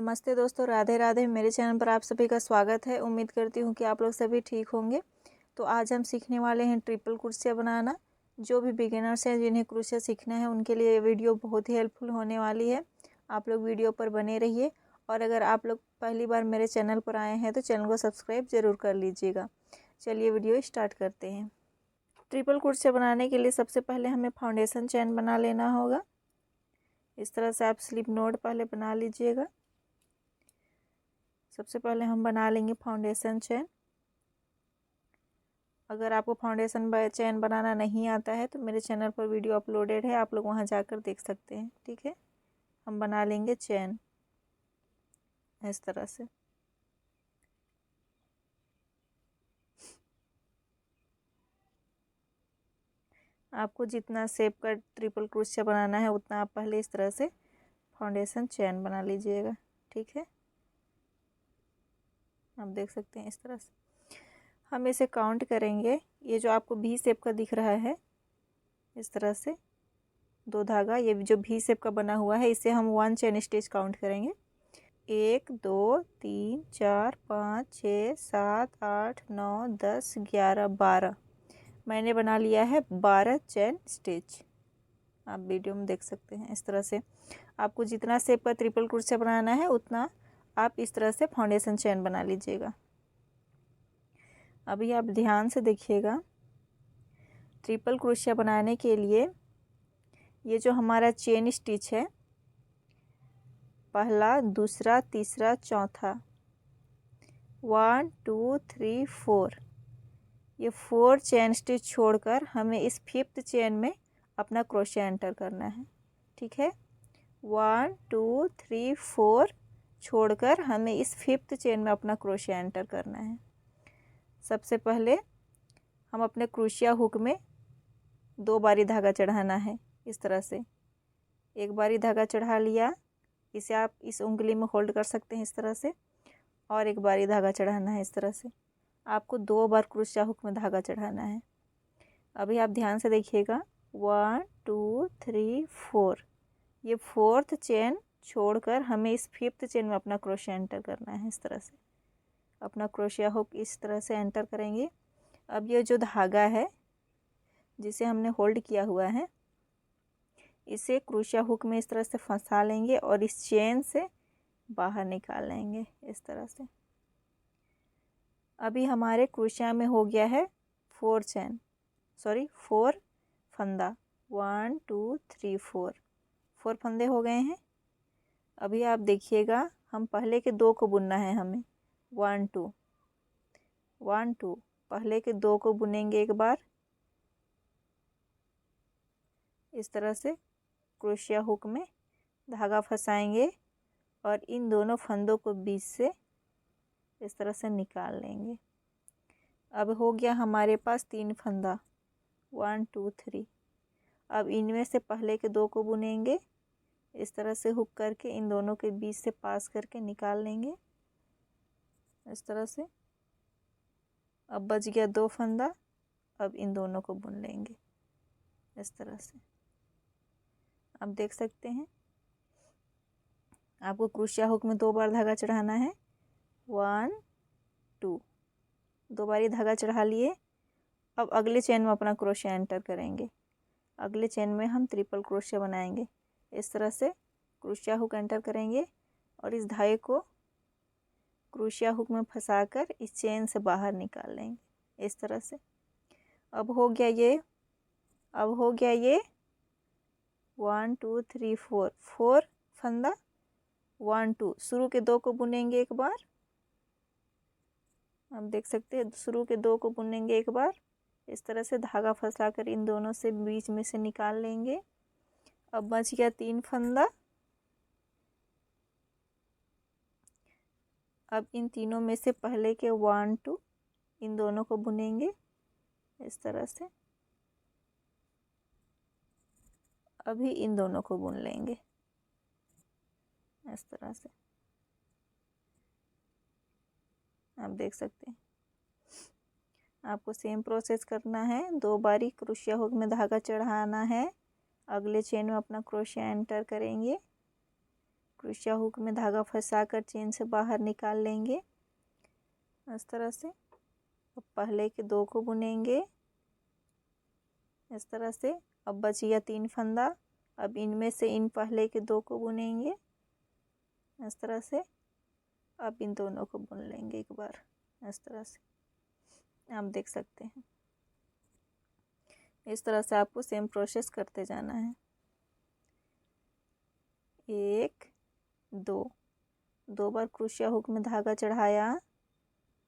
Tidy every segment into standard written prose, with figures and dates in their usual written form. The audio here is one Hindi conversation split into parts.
नमस्ते दोस्तों, राधे राधे। मेरे चैनल पर आप सभी का स्वागत है। उम्मीद करती हूँ कि आप लोग सभी ठीक होंगे। तो आज हम सीखने वाले हैं ट्रिपल क्रोशिया बनाना। जो भी बिगिनर्स हैं जिन्हें क्रोशिया सीखना है उनके लिए ये वीडियो बहुत ही हेल्पफुल होने वाली है। आप लोग वीडियो पर बने रहिए और अगर आप लोग पहली बार मेरे चैनल पर आए हैं तो चैनल को सब्सक्राइब ज़रूर कर लीजिएगा। चलिए वीडियो स्टार्ट करते हैं। ट्रिपल क्रोशिया बनाने के लिए सबसे पहले हमें फाउंडेशन चेन बना लेना होगा। इस तरह से आप स्लिप नोट पहले बना लीजिएगा। सबसे पहले हम बना लेंगे फाउंडेशन चेन। अगर आपको फाउंडेशन चेन बनाना नहीं आता है तो मेरे चैनल पर वीडियो अपलोडेड है, आप लोग वहां जाकर देख सकते हैं। ठीक है, हम बना लेंगे चेन इस तरह से। आपको जितना शेप का ट्रिपल क्रोशिया बनाना है उतना आप पहले इस तरह से फाउंडेशन चेन बना लीजिएगा। ठीक है, आप देख सकते हैं इस तरह से। हम इसे काउंट करेंगे। ये जो आपको भी शेप का दिख रहा है इस तरह से दो धागा, ये जो भी शेप का बना हुआ है इसे हम 1 चेन स्टिच काउंट करेंगे। 1 2 3 4 5 6 7 8 9 10 11 12। मैंने बना लिया है 12 चेन स्टिच। आप वीडियो में देख सकते हैं इस तरह से। आपको जितना शेप का ट्रिपल क्रोशिया बनाना है उतना आप इस तरह से फाउंडेशन चेन बना लीजिएगा। अभी आप ध्यान से देखिएगा। ट्रिपल क्रोशिया बनाने के लिए ये जो हमारा चेन स्टिच है, पहला दूसरा तीसरा चौथा, 1 2 3 4, ये 4 चेन स्टिच छोड़कर हमें इस 5th चेन में अपना क्रोशिया एंटर करना है। ठीक है, 1 2 3 4 छोड़कर हमें इस 5th चेन में अपना क्रोशिया एंटर करना है। सबसे पहले हम अपने क्रोशिया हुक में 2 बारी धागा चढ़ाना है इस तरह से। एक बारी धागा चढ़ा लिया, इसे आप इस उंगली में होल्ड कर सकते हैं इस तरह से, और एक बारी धागा चढ़ाना है इस तरह से। आपको 2 बार क्रोशिया हुक में धागा चढ़ाना है। अभी आप ध्यान से देखिएगा। 1 2 3 4, ये 4th चेन छोड़कर हमें इस 5th चेन में अपना क्रोशिया एंटर करना है इस तरह से। अपना क्रोशिया हुक इस तरह से एंटर करेंगे। अब ये जो धागा है जिसे हमने होल्ड किया हुआ है, इसे क्रोशिया हुक में इस तरह से फंसा लेंगे और इस चेन से बाहर निकाल लेंगे इस तरह से। अभी हमारे क्रोशिया में हो गया है 4 फंदा। 1 2 3 4 फंदे हो गए हैं। अभी आप देखिएगा, हम पहले के 2 को बुनना है हमें। 1 2 1 2, पहले के 2 को बुनेंगे एक बार इस तरह से। क्रोशिया हुक में धागा फंसाएंगे और इन दोनों फंदों को बीच से इस तरह से निकाल लेंगे। अब हो गया हमारे पास 3 फंदा, 1 2 3। अब इनमें से पहले के 2 को बुनेंगे इस तरह से हुक करके, इन दोनों के बीच से पास करके निकाल लेंगे इस तरह से। अब बच गया 2 फंदा। अब इन दोनों को बुन लेंगे इस तरह से। आप देख सकते हैं, आपको क्रोशिया हुक में 2 बार धागा चढ़ाना है। 1 2, 2 बारी धागा चढ़ा लिए। अब अगले चेन में अपना क्रोशिया एंटर करेंगे। अगले चेन में हम ट्रिपल क्रोशिया बनाएंगे इस तरह से। क्रोशिया हुक एंटर करेंगे और इस धागे को क्रोशिया हुक में फंसाकर इस चेन से बाहर निकाल लेंगे इस तरह से। अब हो गया ये 1 2 3 4 फंदा। 1 2, शुरू के 2 को बुनेंगे एक बार। आप देख सकते हैं, शुरू के 2 को बुनेंगे एक बार इस तरह से, धागा फंसाकर इन दोनों से बीच में से निकाल लेंगे। अब बच गया 3 फंदा। अब इन तीनों में से पहले के 1 2, इन दोनों को बुनेंगे इस तरह से। अभी इन दोनों को बुन लेंगे इस तरह से। आप देख सकते हैं, आपको सेम प्रोसेस करना है। 2 बारी क्रोशिया हुक में धागा चढ़ाना है। अगले चेन में अपना क्रोशिया एंटर करेंगे। क्रोशिया हुक में धागा फंसाकर चेन से बाहर निकाल लेंगे इस तरह से। अब पहले के 2 को बुनेंगे इस तरह से। अब बच गया 3 फंदा। अब इनमें से इन पहले के 2 को बुनेंगे इस तरह से। अब इन दोनों को बुन लेंगे एक बार इस तरह से। आप देख सकते हैं इस तरह से आपको सेम प्रोसेस करते जाना है। 1 2 बार क्रोशिया हुक में धागा चढ़ाया,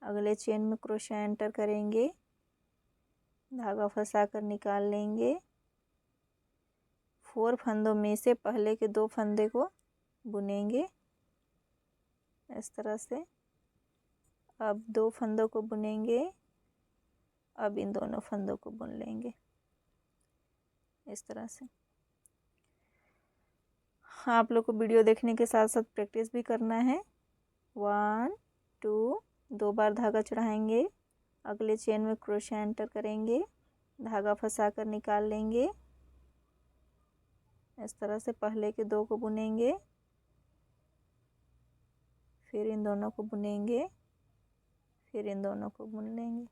अगले चेन में क्रोशिया एंटर करेंगे, धागा फंसा कर निकाल लेंगे। 4 फंदों में से पहले के 2 फंदे को बुनेंगे इस तरह से। अब 2 फंदों को बुनेंगे। अब इन दोनों फंदों को बुन लेंगे इस तरह से। आप लोग को वीडियो देखने के साथ साथ प्रैक्टिस भी करना है। 1 2 बार धागा चढ़ाएंगे, अगले चेन में क्रोशिया एंटर करेंगे, धागा फंसा कर निकाल लेंगे इस तरह से। पहले के 2 को बुनेंगे, फिर इन दोनों को बुनेंगे, फिर इन दोनों को बुन लेंगे।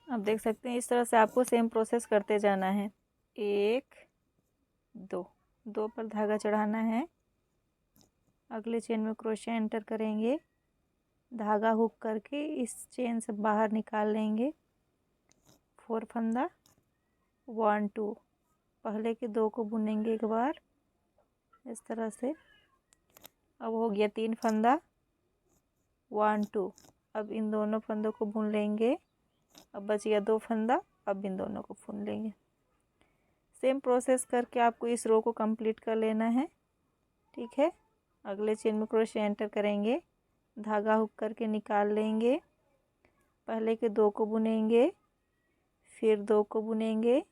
आप देख सकते हैं इस तरह से आपको सेम प्रोसेस करते जाना है। 1 2 पर धागा चढ़ाना है, अगले चेन में क्रोशिया एंटर करेंगे, धागा हुक करके इस चेन से बाहर निकाल लेंगे। 4 फंदा 1 2, पहले के 2 को बुनेंगे एक बार इस तरह से। अब हो गया 3 फंदा 1 2। अब इन दोनों फंदों को बुन लेंगे। अब बच गया 2 फंदा, अब इन दोनों को बुन लेंगे। सेम प्रोसेस करके आपको इस रो को कंप्लीट कर लेना है, ठीक है। अगले चेन में क्रोशिया एंटर करेंगे, धागा हुक करके निकाल लेंगे, पहले के 2 को बुनेंगे, फिर 2 को बुनेंगे,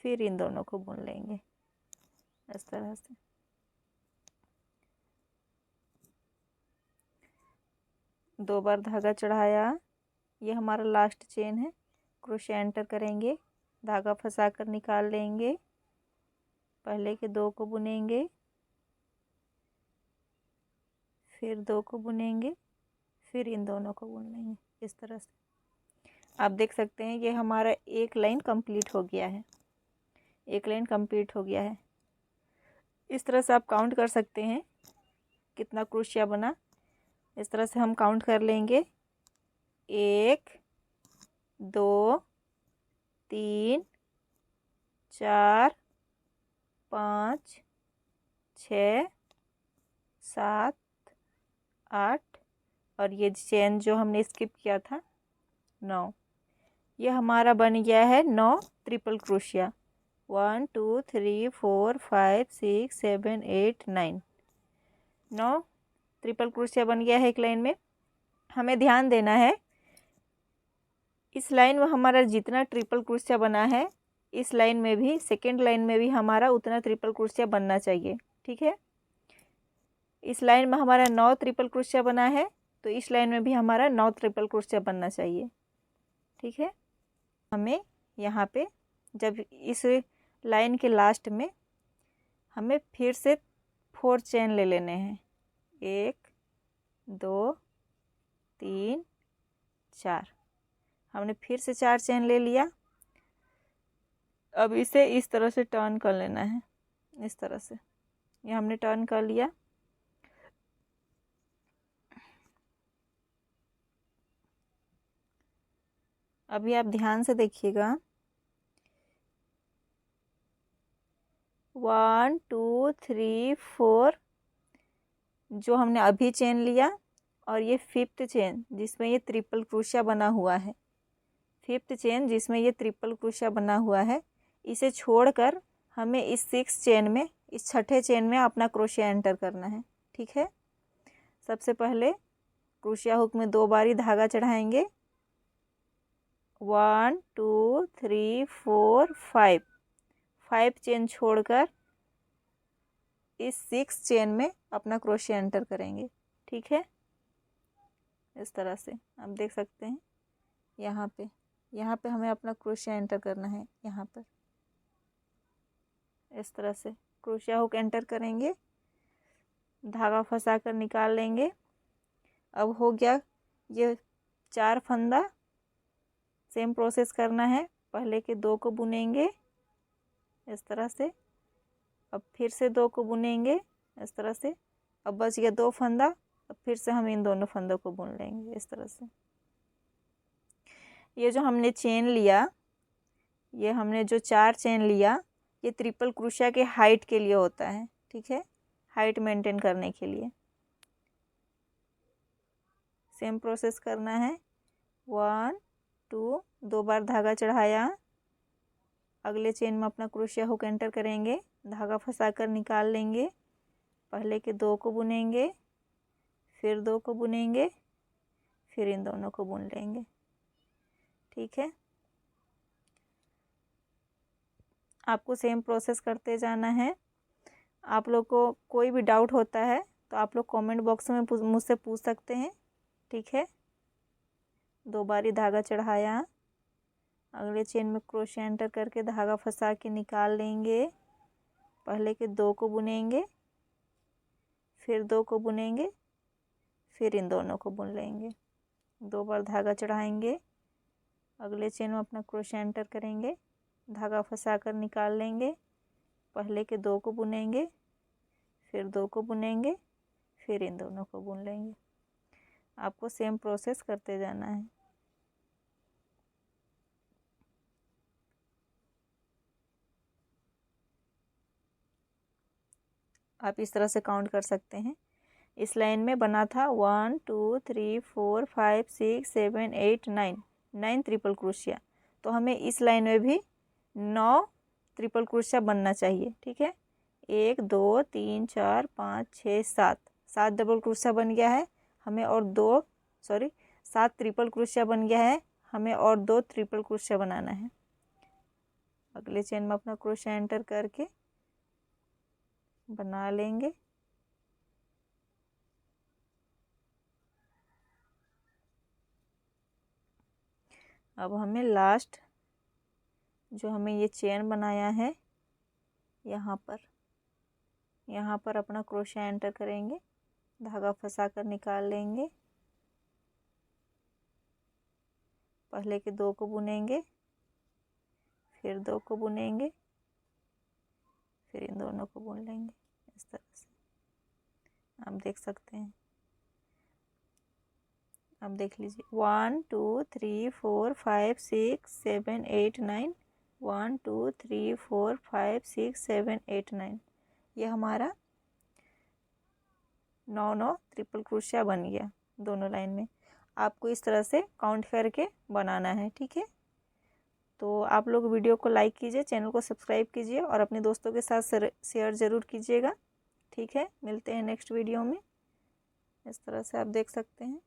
फिर इन दोनों को बुन लेंगे इस तरह से। दो बार धागा चढ़ाया, ये हमारा लास्ट चेन है। क्रोशिया एंटर करेंगे, धागा फंसा कर निकाल लेंगे, पहले के 2 को बुनेंगे, फिर 2 को बुनेंगे, फिर इन दोनों को बुन लेंगे इस तरह से। आप देख सकते हैं ये हमारा एक लाइन कंप्लीट हो गया है, एक लाइन कंप्लीट हो गया है। इस तरह से आप काउंट कर सकते हैं कितना क्रोशिया बना। इस तरह से हम काउंट कर लेंगे 1 2 3 4 5 6 7 8 और ये चेन जो हमने स्किप किया था 9। ये हमारा बन गया है 9 ट्रिपल क्रोशिया। 1 2 3 4 5 6 7 8 9। 9 ट्रिपल क्रोशिया बन गया है एक लाइन में। हमें ध्यान देना है इस लाइन में हमारा जितना ट्रिपल क्रोशिया बना है, इस लाइन में भी, सेकेंड लाइन में भी हमारा उतना ट्रिपल क्रोशिया बनना चाहिए, ठीक है। इस लाइन में हमारा 9 ट्रिपल क्रोशिया बना है, तो इस लाइन में भी हमारा 9 ट्रिपल क्रोशिया बनना चाहिए, ठीक है। हमें यहाँ पे जब इस लाइन के लास्ट में हमें फिर से 4 चेन ले लेने हैं। 1 2 3 4, हमने फिर से 4 चेन ले लिया। अब इसे इस तरह से टर्न कर लेना है, इस तरह से। ये हमने टर्न कर लिया। अभी आप ध्यान से देखिएगा। 1 2 3 4 जो हमने अभी चेन लिया, और ये 5th चेन जिसमें ये ट्रिपल क्रोशिया बना हुआ है, 5th चेन जिसमें ये ट्रिपल क्रोशिया बना हुआ है, इसे छोड़कर हमें इस 6 चेन में, इस छठे चेन में अपना क्रोशिया एंटर करना है, ठीक है। सबसे पहले क्रोशिया हुक में 2 बारी धागा चढ़ाएंगे। 1 2 3 4 5 चेन छोड़कर इस 6 चेन में अपना क्रोशिया एंटर करेंगे, ठीक है। इस तरह से आप देख सकते हैं यहाँ पे यहाँ पे हमें अपना क्रोशिया एंटर करना है। यहाँ पर इस तरह से क्रोशिया हुक एंटर करेंगे, धागा फंसा कर निकाल लेंगे। अब हो गया ये 4 फंदा। सेम प्रोसेस करना है, पहले के 2 को बुनेंगे इस तरह से, अब फिर से 2 को बुनेंगे इस तरह से। अब बच गया 2 फंदा, अब फिर से हम इन दोनों फंदों को बुन लेंगे इस तरह से। ये जो हमने चेन लिया, ये हमने जो 4 चेन लिया, ये ट्रिपल क्रोशिया के हाइट के लिए होता है, ठीक है, हाइट मेंटेन करने के लिए। सेम प्रोसेस करना है। 1 2, 2 बार धागा चढ़ाया, अगले चेन में अपना क्रोशिया हुक एंटर करेंगे, धागा फंसाकर निकाल लेंगे, पहले के 2 को बुनेंगे, फिर 2 को बुनेंगे, फिर इन दोनों को बुन लेंगे, ठीक है। आपको सेम प्रोसेस करते जाना है। आप लोग को कोई भी डाउट होता है तो आप लोग कमेंट बॉक्स में मुझसे पूछ सकते हैं, ठीक है। 2 बारी धागा चढ़ाया, अगले चेन में क्रोशिया एंटर करके धागा फंसा के निकाल लेंगे, पहले के 2 को बुनेंगे, फिर 2 को बुनेंगे, फिर इन दोनों को बुन लेंगे। 2 बार धागा चढ़ाएंगे, अगले चेन में अपना क्रोशिया एंटर करेंगे, धागा फंसा कर निकाल लेंगे, पहले के 2 को बुनेंगे, फिर 2 को बुनेंगे, फिर इन दोनों को बुन लेंगे। आपको सेम प्रोसेस करते जाना है। आप इस तरह से काउंट कर सकते हैं। इस लाइन में बना था 1 2 3 4 5 6 7 8 9, 9 ट्रिपल क्रोशिया। तो हमें इस लाइन में भी 9 ट्रिपल क्रोशिया बनना चाहिए, ठीक है। 1 2 3 4 5 6 7, 7 डबल क्रोशिया बन गया है हमें, और 7 ट्रिपल क्रोशिया बन गया है हमें, और 2 ट्रिपल क्रोशिया बनाना है। अगले चेन में अपना क्रोशिया एंटर करके बना लेंगे। अब हमें लास्ट जो हमें ये चेन बनाया है, यहाँ पर अपना क्रोशिया एंटर करेंगे, धागा फंसा कर निकाल लेंगे, पहले के 2 को बुनेंगे, फिर 2 को बुनेंगे, फिर इन दोनों को बुन लेंगे इस तरह से। आप देख सकते हैं, आप देख लीजिए। 1 2 3 4 5 6 7 8 9, 1 2 3 4 5 6 7 8 9, ये हमारा 9 ट्रिपल क्रोशिया बन गया दोनों लाइन में। आपको इस तरह से काउंट करके बनाना है, ठीक है। तो आप लोग वीडियो को लाइक कीजिए, चैनल को सब्सक्राइब कीजिए और अपने दोस्तों के साथ शेयर ज़रूर कीजिएगा, ठीक है। मिलते हैं नेक्स्ट वीडियो में। इस तरह से आप देख सकते हैं।